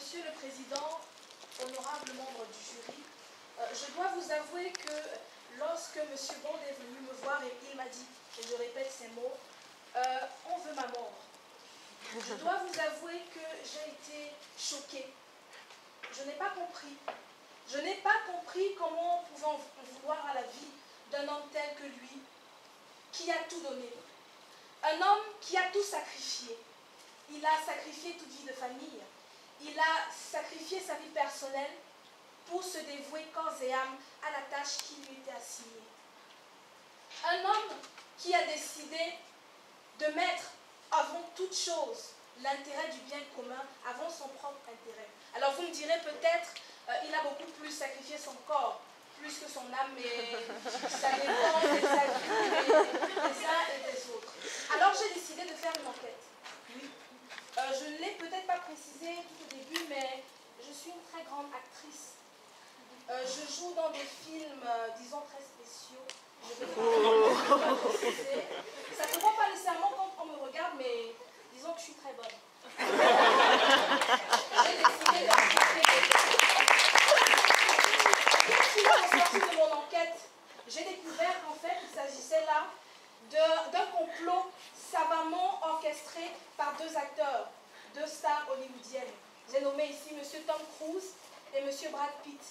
Monsieur le Président, honorable membre du jury, je dois vous avouer que lorsque M. Bond est venu me voir et il m'a dit, et je répète ces mots, on veut ma mort. Je dois vous avouer que j'ai été choquée. Je n'ai pas compris. Je n'ai pas compris comment on pouvait en vouloir à la vie d'un homme tel que lui, qui a tout donné. Un homme qui a tout sacrifié. Il a sacrifié toute vie de famille. Il a sacrifié sa vie personnelle pour se dévouer corps et âme à la tâche qui lui était assignée. Un homme qui a décidé de mettre avant toute chose l'intérêt du bien commun avant son propre intérêt. Alors vous me direz peut-être, il a beaucoup plus sacrifié son corps, plus que son âme, mais ça dépend des avis des uns et des autres. Alors j'ai décidé de faire une enquête. Oui. Je ne l'ai peut-être pas précisé tout au début, mais je suis une très grande actrice. Je joue dans des films, disons, très spéciaux. Je vais pas préciser. Ça ne se voit pas nécessairement quand on me regarde, mais disons que je suis très bonne. J'ai décidé en sortie de mon enquête, j'ai découvert qu'en fait, il s'agissait là d'un complot savamment orchestré par deux acteurs, deux stars hollywoodiennes. J'ai nommé ici M. Tom Cruise et M. Brad Pitt.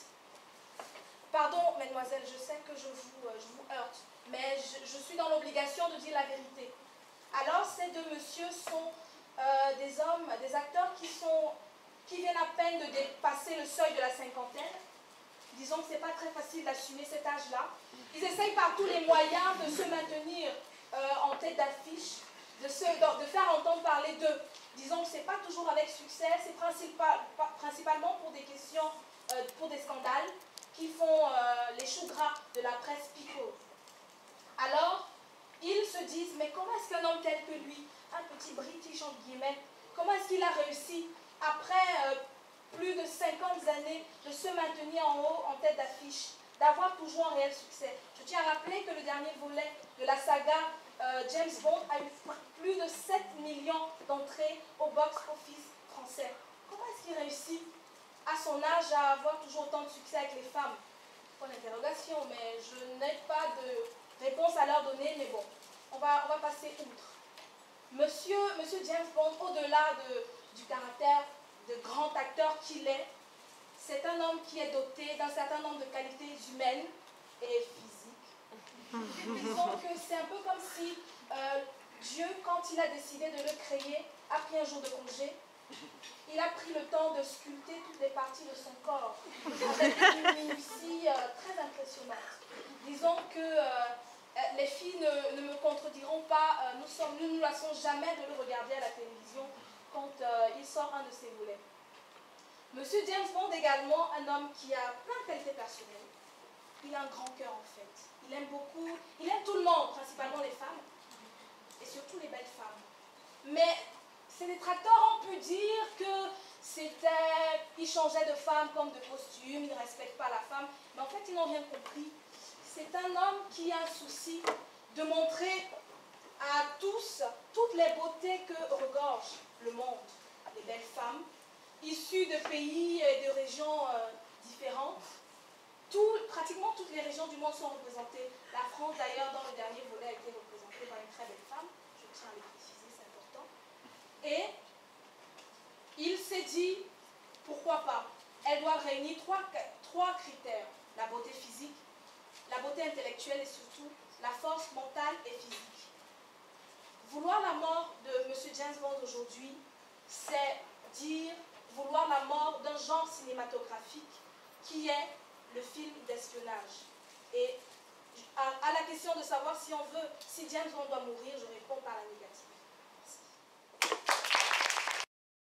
Pardon, mesdemoiselles, je sais que je vous heurte, mais je suis dans l'obligation de dire la vérité. Alors, ces deux messieurs sont des hommes, des acteurs qui viennent à peine de dépasser le seuil de la cinquantaine. Disons que ce n'est pas très facile d'assumer cet âge-là. Ils essayent par tous les moyens de se maintenir en tête d'affiche, de faire entendre parler d'eux. Disons que ce n'est pas toujours avec succès, c'est principalement pour des questions, pour des scandales qui font les choux gras de la presse people. Alors, ils se disent, mais comment est-ce qu'un homme tel que lui, un petit British entre guillemets, comment est-ce qu'il a réussi, après plus de 50 années, de se maintenir en haut, en tête d'affiche, d'avoir toujours un réel succès? Je tiens à rappeler que le dernier volet de la saga James Bond a eu plus de 7 millions d'entrées au box-office français. Comment est-ce qu'il réussit à son âge à avoir toujours autant de succès avec les femmes? Point d'interrogation, mais je n'ai pas de réponse à leur donner, mais bon, on va passer outre. Monsieur James Bond, au-delà du caractère de grand acteur qu'il est, c'est un homme qui est doté d'un certain nombre de qualités humaines et physiques. Disons que c'est un peu comme si Dieu, quand il a décidé de le créer, a pris un jour de congé. Il a pris le temps de sculpter toutes les parties de son corps avec une minutie très impressionnante. Disons que les filles ne me contrediront pas, nous ne lassons jamais de le regarder à la télévision quand il sort un de ses volets. Monsieur James Bond également, un homme qui a plein de qualités personnelles. Il a un grand cœur en fait. Il aime beaucoup, il aime tout le monde, principalement les femmes, et surtout les belles femmes. Mais ses détracteurs ont pu dire que il changeait de femme comme de costume, il ne respecte pas la femme, mais en fait ils n'ont rien compris. C'est un homme qui a un souci de montrer à tous toutes les beautés que regorge le monde. Les belles femmes, issues de pays et de régions différentes. Pratiquement toutes les régions du monde sont représentées. La France d'ailleurs dans le dernier volet a été représentée par une très belle femme, je tiens à le préciser, c'est important. Et il s'est dit, pourquoi pas, elle doit réunir trois critères: la beauté physique, la beauté intellectuelle et surtout la force mentale et physique. Vouloir la mort de M. James Bond aujourd'hui, c'est dire vouloir la mort d'un genre cinématographique qui est le film d'espionnage. Et à la question de savoir si James Bond doit mourir, je réponds par la négative.